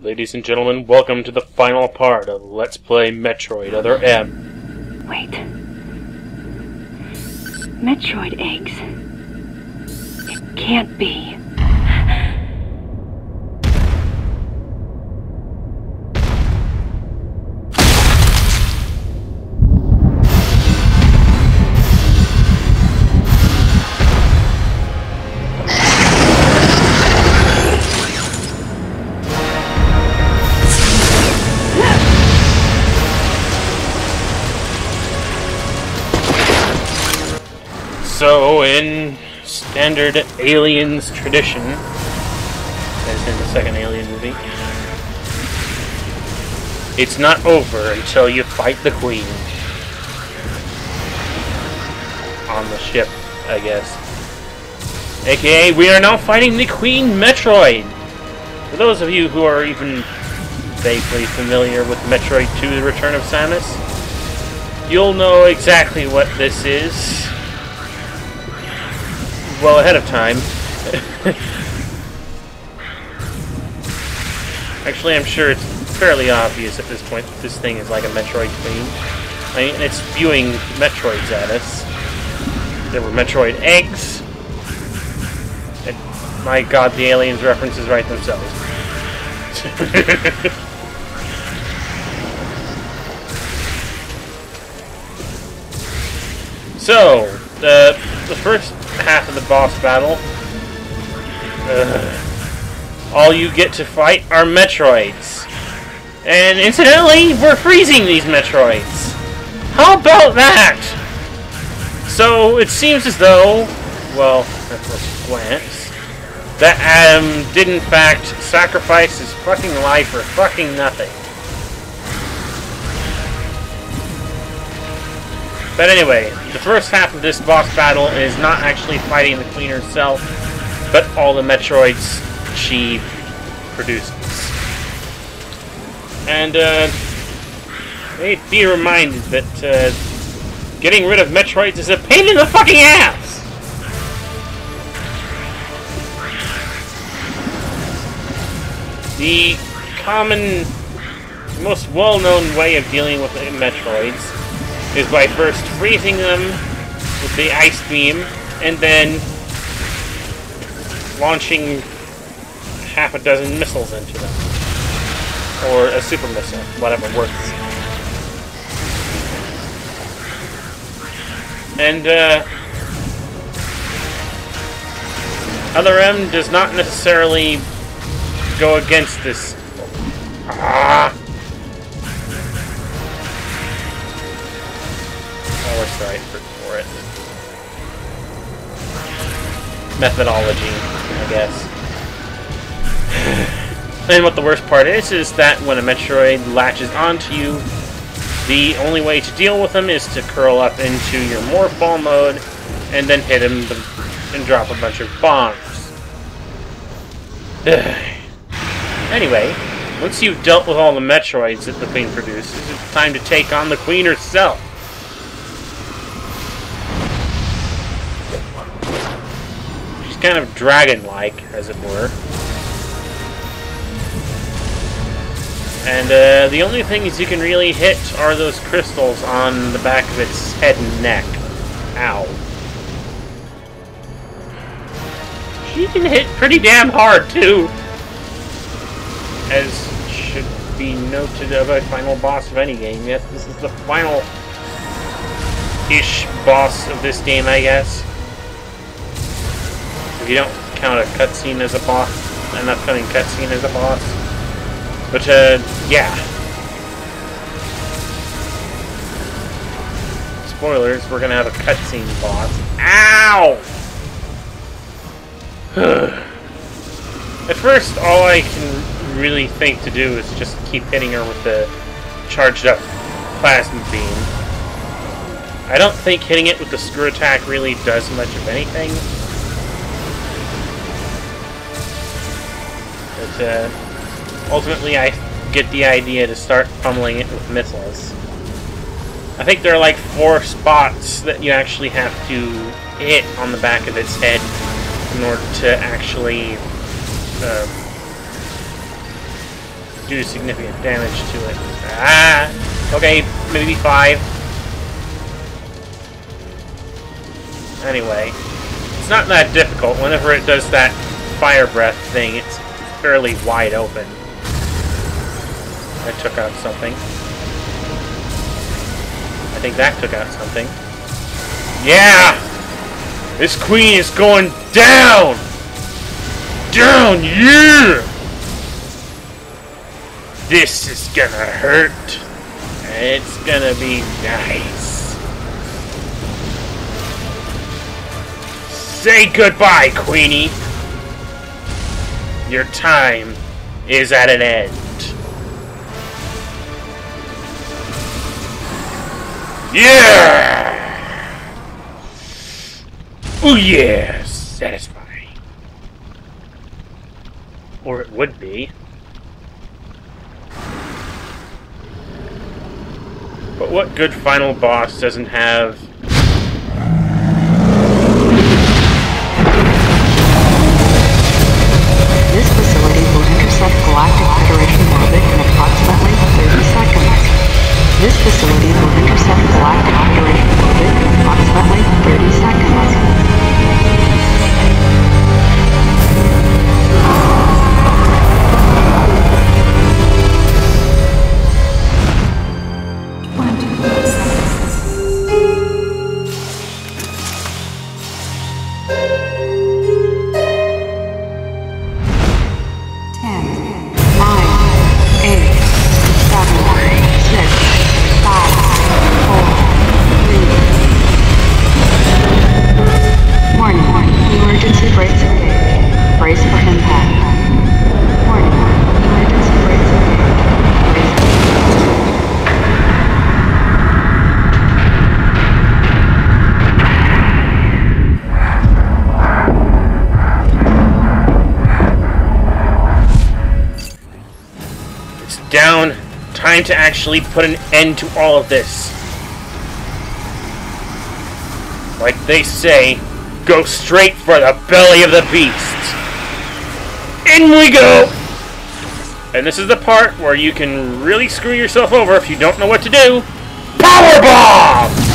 Ladies and gentlemen, welcome to the final part of Let's Play Metroid Other M. Wait. Metroid eggs. It can't be. So, in standard Aliens tradition, as in the second Alien movie, it's not over until you fight the Queen. On the ship, I guess. AKA, we are now fighting the Queen Metroid! For those of you who are even vaguely familiar with Metroid 2, The Return of Samus, you'll know exactly what this is. Well ahead of time. Actually, I'm sure it's fairly obvious at this point that this thing is like a Metroid Queen. I mean, it's spewing Metroids at us. There were Metroid eggs. And my god, the aliens references write themselves. So, the first half of the boss battle, all you get to fight are Metroids. And incidentally, we're freezing these Metroids. How about that? So, it seems as though, well, at first glance, that Adam did in fact sacrifice his fucking life for fucking nothing. But anyway, the first half of this boss battle is not actually fighting the Queen herself, but all the Metroids she produces. And, be reminded that, getting rid of Metroids is a pain in the fucking ass! The common, most well-known way of dealing with Metroids is by first freezing them with the ice beam, and then launching half a dozen missiles into them. Or a super missile, whatever works. And, Other M does not necessarily go against this. What's the right word for it? Methodology, I guess. And what the worst part is that when a Metroid latches onto you, the only way to deal with them is to curl up into your morph ball mode and then hit him and drop a bunch of bombs. Anyway, once you've dealt with all the Metroids that the Queen produces, it's time to take on the Queen herself. Kind of dragon-like, as it were. And the only things you can really hit are those crystals on the back of its head and neck. Ow. She can hit pretty damn hard, too. As should be noted of a final boss of any game. Yes, this is the final-ish boss of this game, I guess. If you don't count a cutscene as a boss, an upcoming cutscene as a boss. But, yeah. Spoilers, we're gonna have a cutscene boss. Ow! At first, all I can really think to do is just keep hitting her with the charged up plasma beam. I don't think hitting it with the screw attack really does much of anything. But, ultimately, I get the idea to start pummeling it with missiles. I think there are like 4 spots that you actually have to hit on the back of its head in order to actually do significant damage to it. Ah! Okay, maybe 5. Anyway, it's not that difficult. Whenever it does that fire breath thing, it's fairly wide open. That took out something. I think that took out something. Yeah! This queen is going down! Down, yeah! This is gonna hurt. It's gonna be nice. Say goodbye, Queenie. Your time is at an end. Yeah! Oh yeah, satisfying. Or it would be. But what good final boss doesn't have... This facility will intercept Galactic Federation orbit in approximately 30 seconds. This facility will intercept Galactic Federation orbit in approximately 30 seconds. Down. Time to actually put an end to all of this. Like they say, go straight for the belly of the beast. In we go! And this is the part where you can really screw yourself over if you don't know what to do. Powerbomb!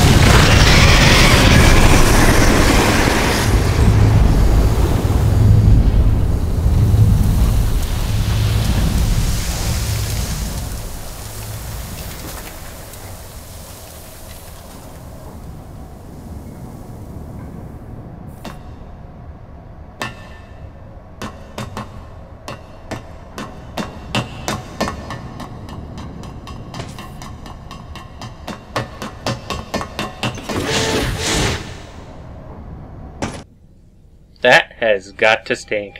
That has got to stink.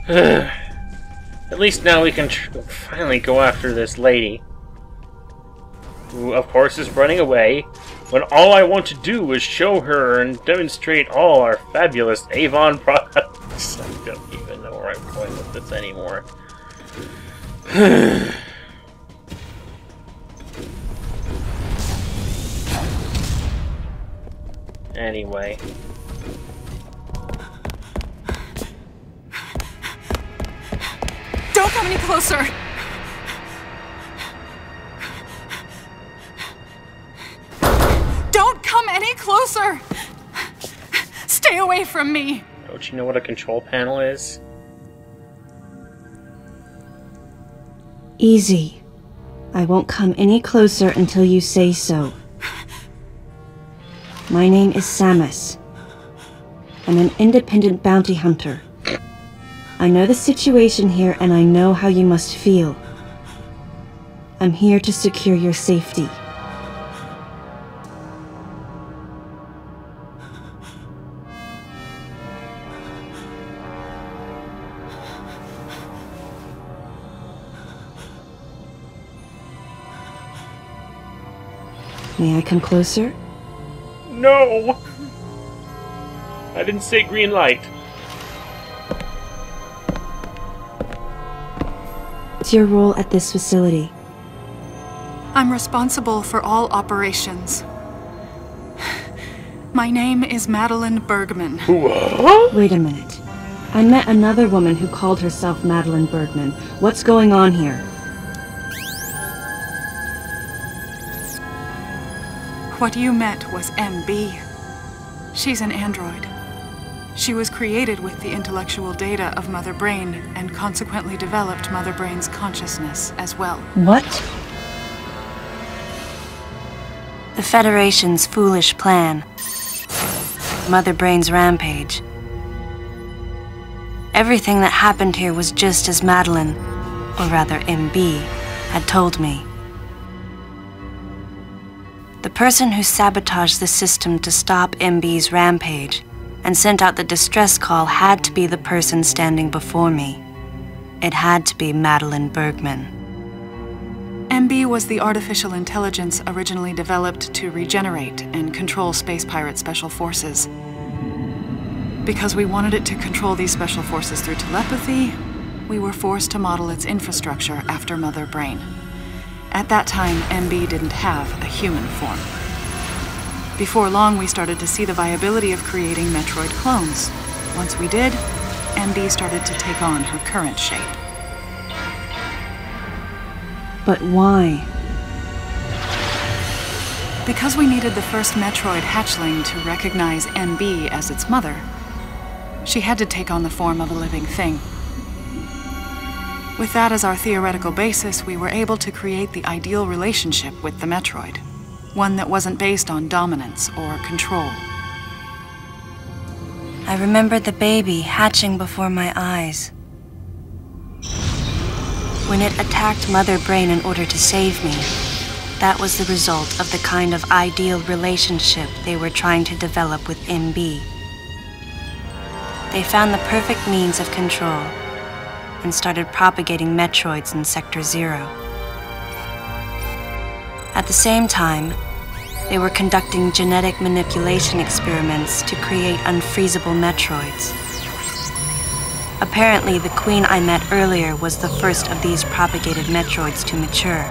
At least now we can finally go after this lady, who of course is running away, when all I want to do is show her and demonstrate all our fabulous Avon products. I don't even know where I'm going with this anymore. Anyway. Don't come any closer! Don't come any closer! Stay away from me! Don't you know what a control panel is? Easy. I won't come any closer until you say so. My name is Samus. I'm an independent bounty hunter. I know the situation here and I know how you must feel. I'm here to secure your safety. May I come closer? No! I didn't say green light. What's your role at this facility? I'm responsible for all operations. My name is Madeline Bergman. What? Wait a minute. I met another woman who called herself Madeline Bergman. What's going on here? What you met was MB. She's an android. She was created with the intellectual data of Mother Brain and consequently developed Mother Brain's consciousness as well. What? The Federation's foolish plan. Mother Brain's rampage. Everything that happened here was just as Madeline, or rather MB, had told me. The person who sabotaged the system to stop MB's rampage and sent out the distress call had to be the person standing before me. It had to be Madeline Bergman. MB was the artificial intelligence originally developed to regenerate and control space pirate special forces. Because we wanted it to control these special forces through telepathy, we were forced to model its infrastructure after Mother Brain. At that time, MB didn't have a human form. Before long, we started to see the viability of creating Metroid clones. Once we did, MB started to take on her current shape. But why? Because we needed the first Metroid hatchling to recognize MB as its mother, she had to take on the form of a living thing. With that as our theoretical basis, we were able to create the ideal relationship with the Metroid. One that wasn't based on dominance or control. I remembered the baby hatching before my eyes. When it attacked Mother Brain in order to save me, that was the result of the kind of ideal relationship they were trying to develop with MB. They found the perfect means of control and started propagating Metroids in Sector 0. At the same time, they were conducting genetic manipulation experiments to create unfreezable Metroids. Apparently, the queen I met earlier was the first of these propagated Metroids to mature.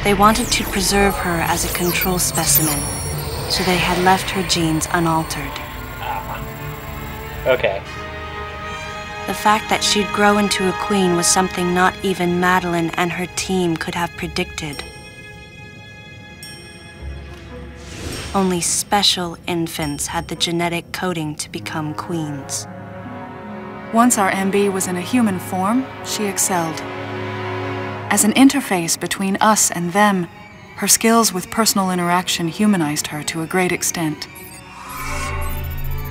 They wanted to preserve her as a control specimen, so they had left her genes unaltered. Okay. The fact that she'd grow into a queen was something not even Madeline and her team could have predicted. Only special infants had the genetic coding to become queens. Once our MB was in a human form, she excelled. As an interface between us and them, her skills with personal interaction humanized her to a great extent.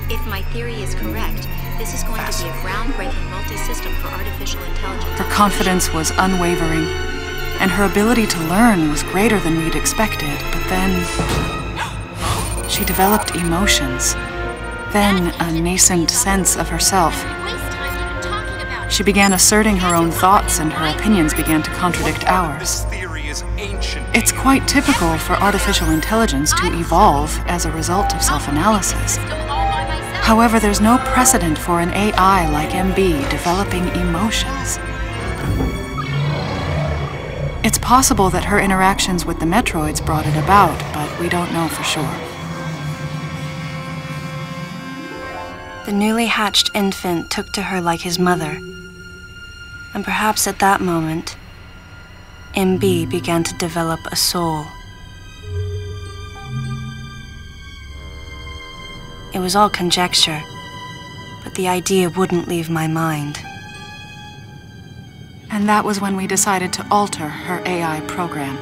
If my theory is correct, this is going to be a groundbreaking multi-system for artificial intelligence. Her confidence was unwavering, and her ability to learn was greater than we'd expected, but then she developed emotions, then a nascent sense of herself. She began asserting her own thoughts, and her opinions began to contradict ours. It's quite typical for artificial intelligence to evolve as a result of self-analysis. However, there's no precedent for an AI like MB developing emotions. It's possible that her interactions with the Metroids brought it about, but we don't know for sure. The newly hatched infant took to her like his mother. And perhaps at that moment, MB began to develop a soul. It was all conjecture, but the idea wouldn't leave my mind. And that was when we decided to alter her AI program.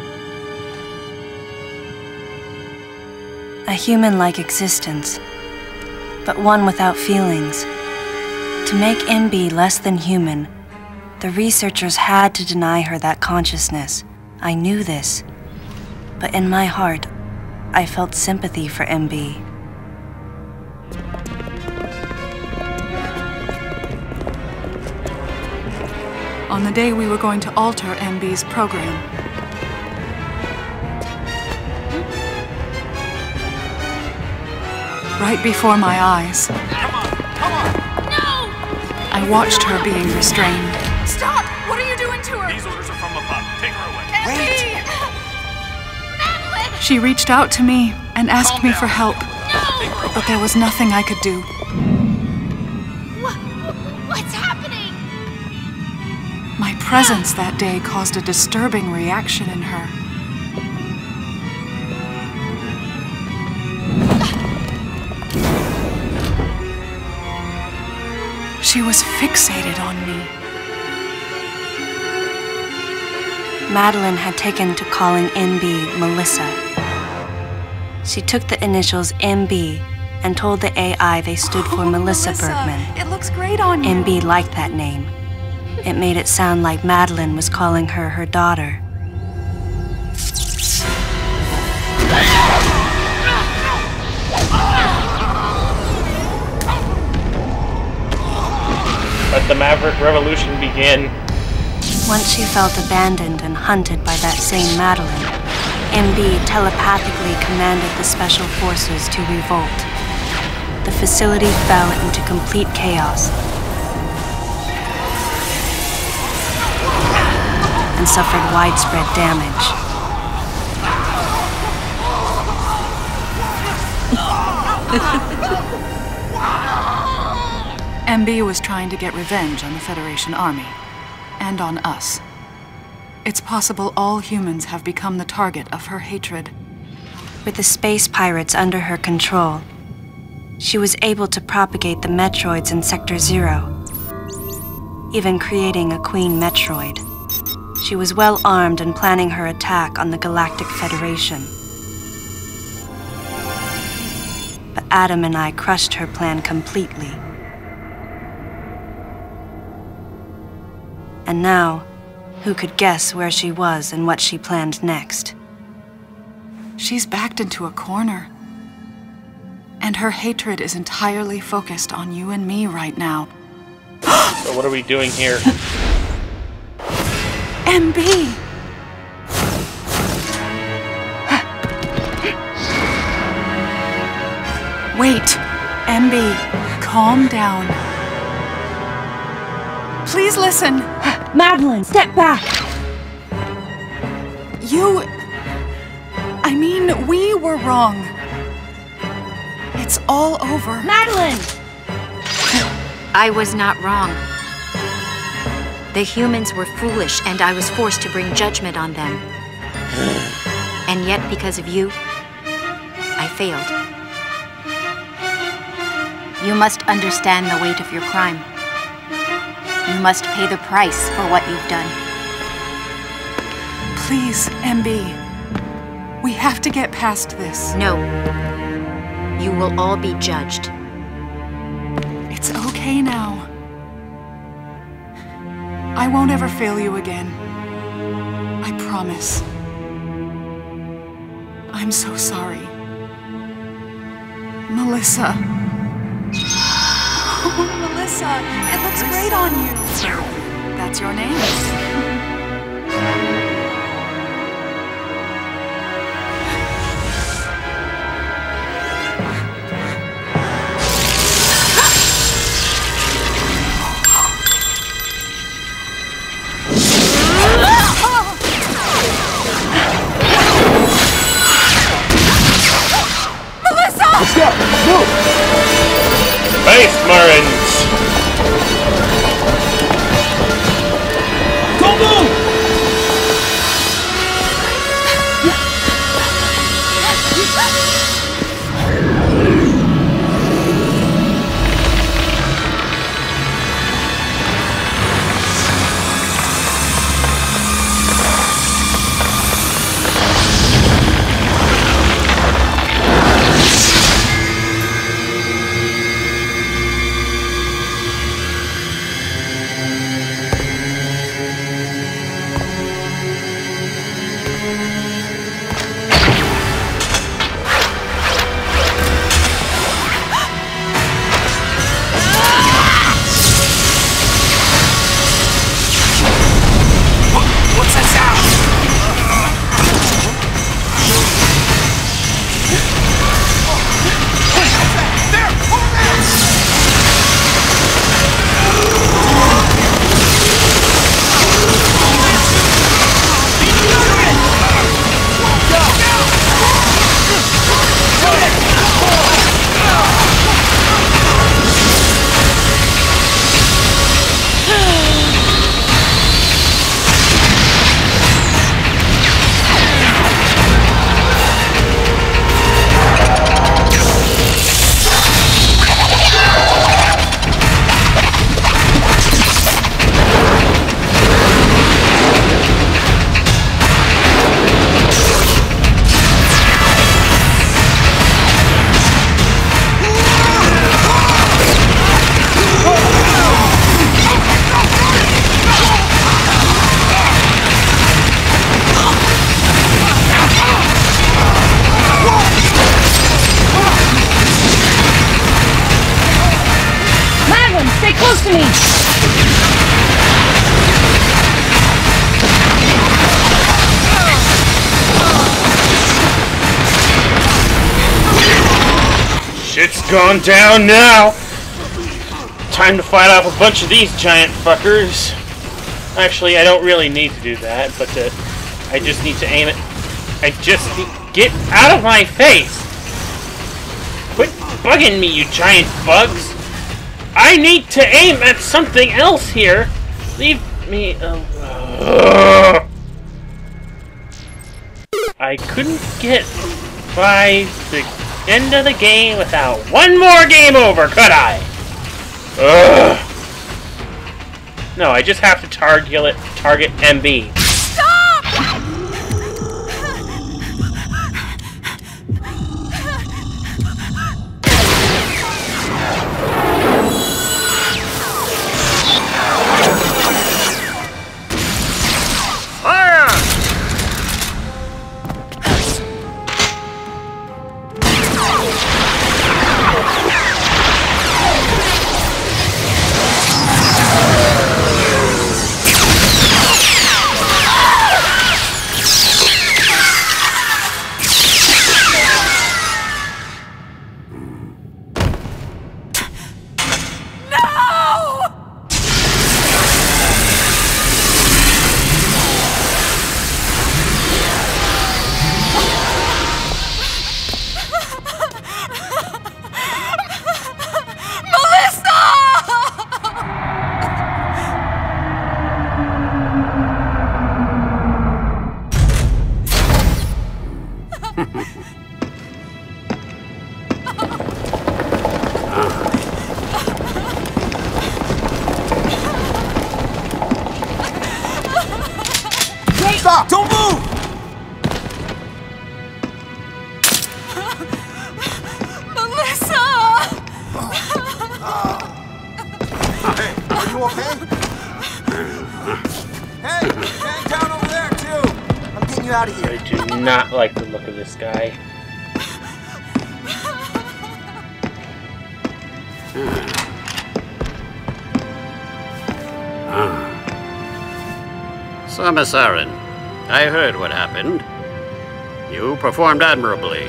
A human-like existence, but one without feelings. To make MB less than human, the researchers had to deny her that consciousness. I knew this, but in my heart, I felt sympathy for MB. On the day we were going to alter MB's program, right before my eyes, I watched her being restrained. Stop! What are you doing to her? These orders are from above. Take her away. She reached out to me and asked me for help, but there was nothing I could do. My presence that day caused a disturbing reaction in her. She was fixated on me. Madeline had taken to calling MB Melissa. She took the initials MB and told the AI they stood for Melissa Bergman. It looks great on you. MB liked that name. It made it sound like Madeline was calling her her daughter. Let the Maverick Revolution begin. Once she felt abandoned and hunted by that same Madeline, MB telepathically commanded the Special Forces to revolt. The facility fell into complete chaos and suffered widespread damage. MB was trying to get revenge on the Federation Army. And on us. It's possible all humans have become the target of her hatred. With the space pirates under her control, she was able to propagate the Metroids in Sector 0, even creating a Queen Metroid. She was well armed and planning her attack on the Galactic Federation. But Adam and I crushed her plan completely. And now, who could guess where she was and what she planned next? She's backed into a corner. And her hatred is entirely focused on you and me right now. So what are we doing here? MB! Wait, MB, calm down. Please listen. Madeline, step back! I mean, we were wrong. It's all over. Madeline! I was not wrong. The humans were foolish, and I was forced to bring judgment on them. And yet, because of you, I failed. You must understand the weight of your crime. You must pay the price for what you've done. Please, MB. We have to get past this. No. You will all be judged. It's okay now. I won't ever fail you again. I promise. I'm so sorry. Melissa. Oh, Melissa, it looks great on you. That's your name. Let's go! Move! Space Marines! Come on! It's gone down now! Time to fight off a bunch of these giant fuckers. Actually, I don't really need to do that, but I just need to aim it. I just need... Get out of my face! Quit bugging me, you giant bugs! I need to aim at something else here! Leave me alone. I couldn't get by the end of the game without one more game over, could I? Ugh. No, I just have to target MB. Stop! Don't move! Melissa! Hey, are you okay? Hey, hang down over there too! I'm getting you out of here. I do not like the look of this guy. So, Miss Aaron, I heard what happened. You performed admirably.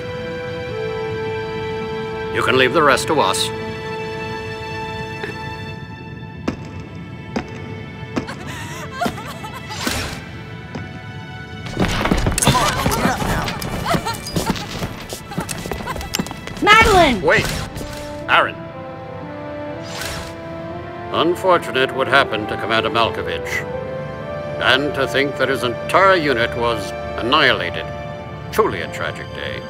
You can leave the rest to us. Come on, get up now. Madeline! Wait, Aaron. Unfortunate what happened to Commander Malkovich. And to think that his entire unit was annihilated. Truly a tragic day.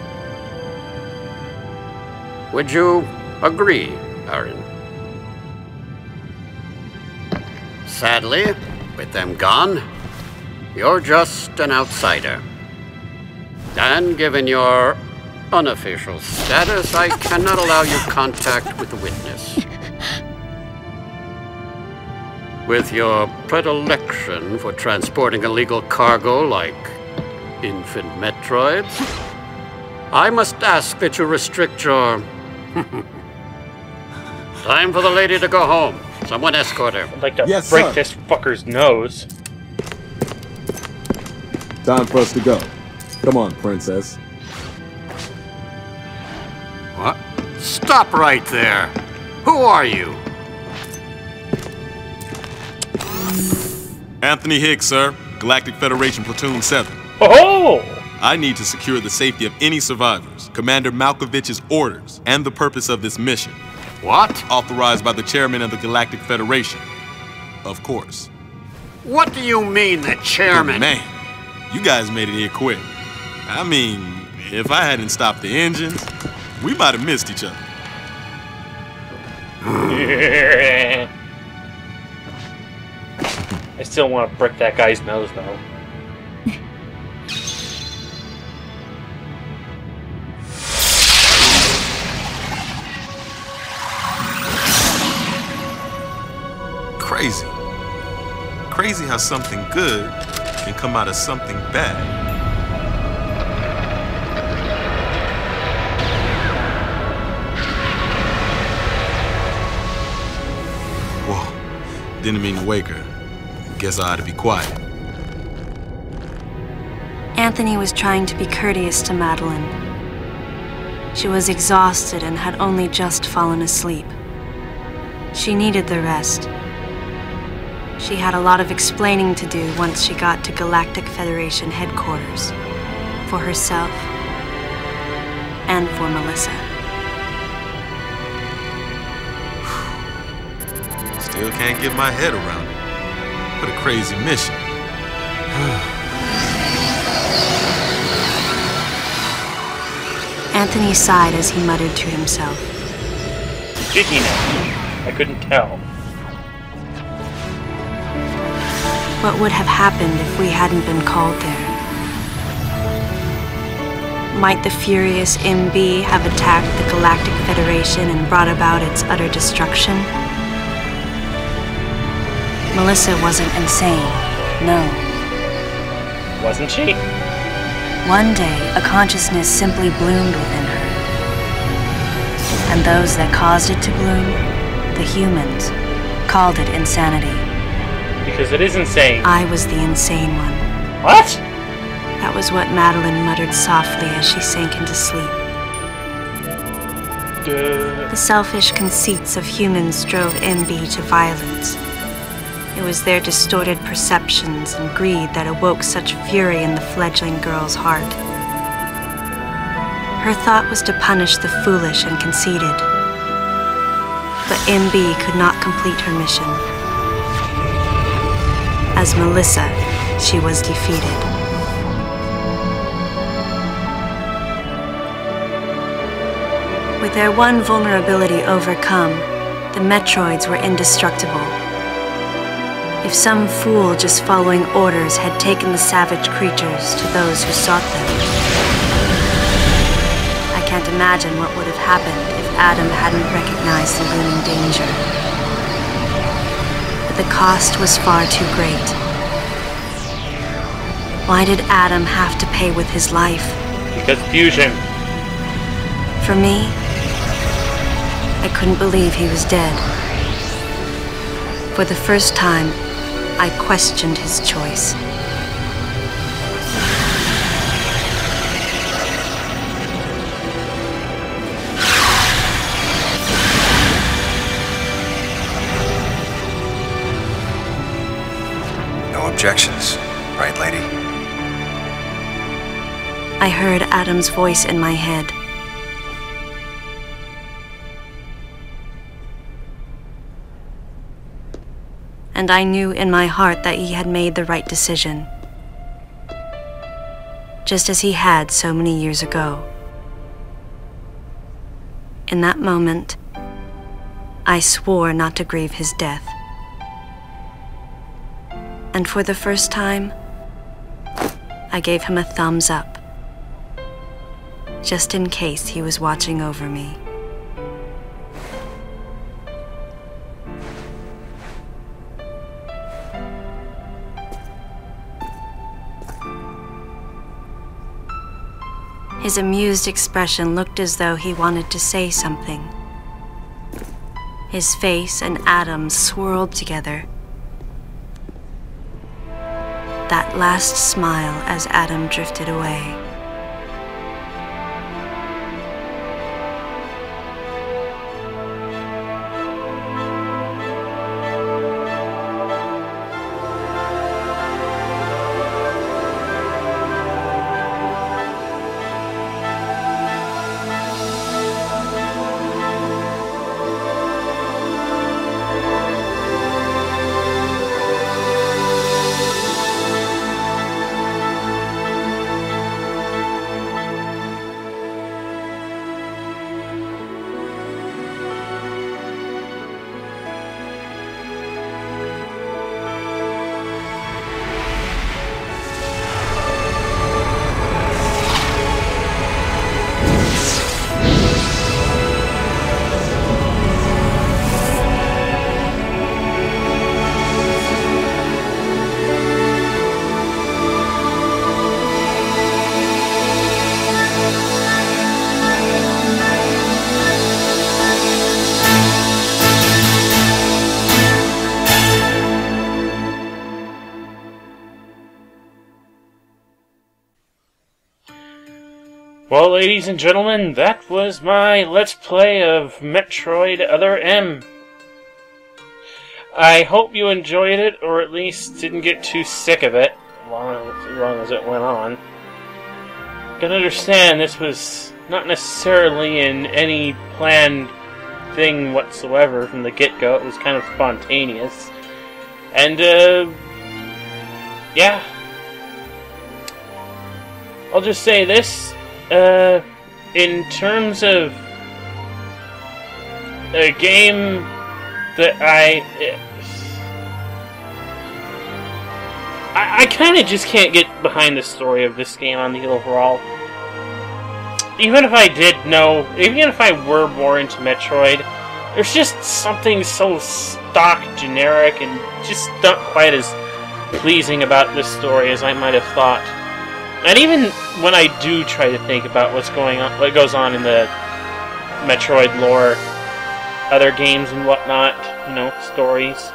Would you agree, Aaron? Sadly, with them gone, you're just an outsider. And given your unofficial status, I cannot allow you contact with the witness. With your predilection for transporting illegal cargo like infant Metroids, I must ask that you restrict your... Time for the lady to go home. Someone escort her. I'd like to break this fucker's nose. Time for us to go. Come on, princess. What? Stop right there. Who are you? Anthony Hicks, sir. Galactic Federation Platoon 7. Oh! I need to secure the safety of any survivors, Commander Malkovich's orders, and the purpose of this mission. What? Authorized by the chairman of the Galactic Federation. Of course. What do you mean, the chairman? But man, you guys made it here quick. I mean, if I hadn't stopped the engines, we might have missed each other. I still want to break that guy's nose, though. Crazy. Crazy how something good can come out of something bad. Whoa. Didn't mean to wake her. Guess I ought to be quiet. Anthony was trying to be courteous to Madeline. She was exhausted and had only just fallen asleep. She needed the rest. She had a lot of explaining to do once she got to Galactic Federation headquarters. For herself and for Melissa. Still can't get my head around it. What a crazy mission. Anthony sighed as he muttered to himself. Jiggy now. I couldn't tell. What would have happened if we hadn't been called there? Might the furious MB have attacked the Galactic Federation and brought about its utter destruction? Melissa wasn't insane, no. Wasn't she? One day, a consciousness simply bloomed within her. And those that caused it to bloom, the humans, called it insanity. Because it is insane. I was the insane one. What? That was what Madeline muttered softly as she sank into sleep. The selfish conceits of humans drove MB to violence. It was their distorted perceptions and greed that awoke such fury in the fledgling girl's heart. Her thought was to punish the foolish and conceited. But MB could not complete her mission. As Melissa, she was defeated. With their one vulnerability overcome, the Metroids were indestructible. If some fool just following orders had taken the savage creatures to those who sought them. I can't imagine what would have happened if Adam hadn't recognized the looming danger. But the cost was far too great. Why did Adam have to pay with his life? Because fusion. For me, I couldn't believe he was dead. For the first time, I questioned his choice. No objections, right, lady? I heard Adam's voice in my head. And I knew in my heart that he had made the right decision. Just as he had so many years ago. In that moment, I swore not to grieve his death. And for the first time, I gave him a thumbs up, just in case he was watching over me. His amused expression looked as though he wanted to say something. His face and Adam's swirled together. That last smile as Adam drifted away. Well, ladies and gentlemen, that was my Let's Play of Metroid Other M. I hope you enjoyed it, or at least didn't get too sick of it, as long as it went on. You can understand this was not necessarily in any planned thing whatsoever from the get-go. It was kind of spontaneous. And, yeah. I'll just say this. In terms of a game that I kind of just can't get behind the story of this game on the overall. Even if I did know, even if I were more into Metroid, there's just something so stock, generic, and just not quite as pleasing about this story as I might have thought. And even when I do try to think about what goes on in the Metroid lore, other games and whatnot, you know, stories,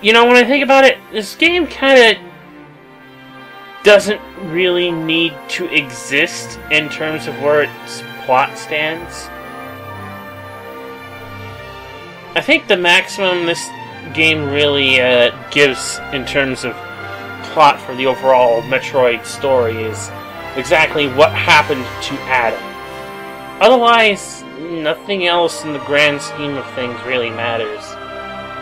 when I think about it, this game kind of doesn't really need to exist in terms of where its plot stands. I think the maximum this game really gives in terms of plot for the overall Metroid story is exactly what happened to Adam. Otherwise, nothing else in the grand scheme of things really matters.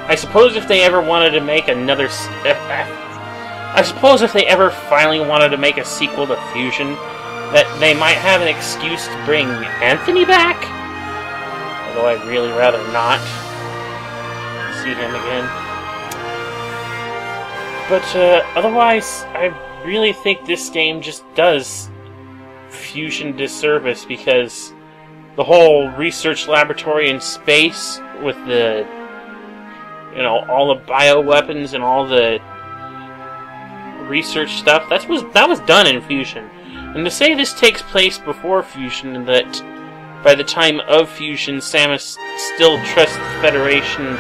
I suppose if they ever wanted to make another... I suppose if they ever finally wanted to make a sequel to Fusion, that they might have an excuse to bring Anthony back? Although I'd really rather not see him again. But otherwise, I really think this game just does Fusion disservice, because the whole research laboratory in space with the, all the bioweapons and all the research stuff, that was done in Fusion. And to say this takes place before Fusion, and that by the time of Fusion, Samus still trusts the Federation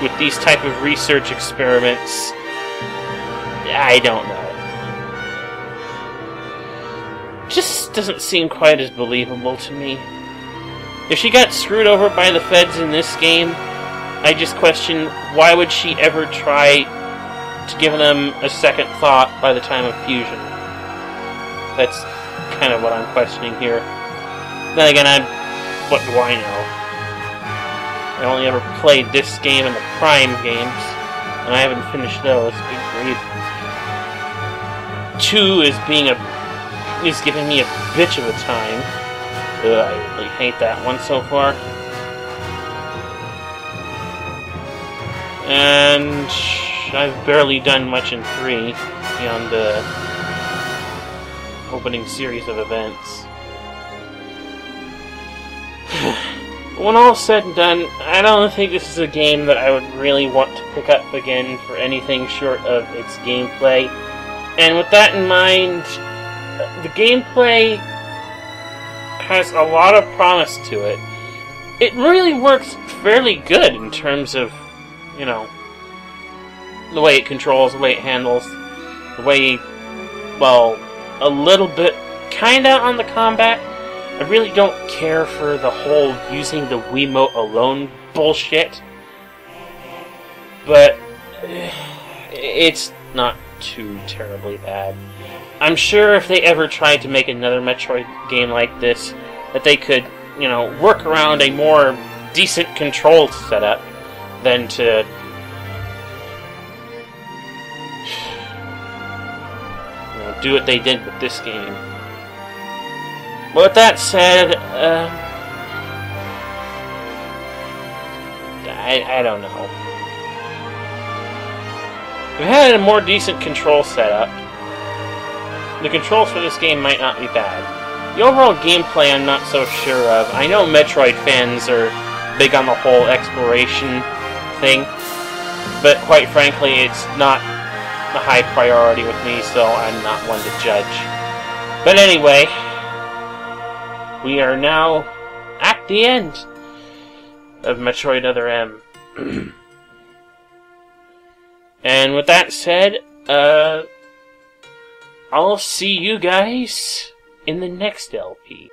with these type of research experiments, I don't know. Just doesn't seem quite as believable to me. If she got screwed over by the feds in this game, I just question, why would she ever try to give them a second thought by the time of Fusion? That's kind of what I'm questioning here. Then again, what do I know? I only ever played this game and the Prime games, and I haven't finished those. Good grief. 2 is giving me a bitch of a time. Ugh, I really hate that one so far. And I've barely done much in 3 beyond the opening series of events. When all's said and done, I don't think this is a game that I would really want to pick up again for anything short of its gameplay. And with that in mind, the gameplay has a lot of promise to it. It really works fairly good in terms of, the way it controls, the way it handles, the way, a little bit kinda on the combat. I really don't care for the whole using the Wiimote alone bullshit. But it's not too terribly bad. I'm sure if they ever tried to make another Metroid game like this, that they could, work around a more decent control setup than to do what they did with this game. But with that said, I don't know. If it had a more decent control setup, the controls for this game might not be bad. The overall gameplay I'm not so sure of. I know Metroid fans are big on the whole exploration thing, but quite frankly, it's not a high priority with me, so I'm not one to judge. But anyway, we are now at the end of Metroid Other M. And with that said, I'll I'll see you guys in the next LP.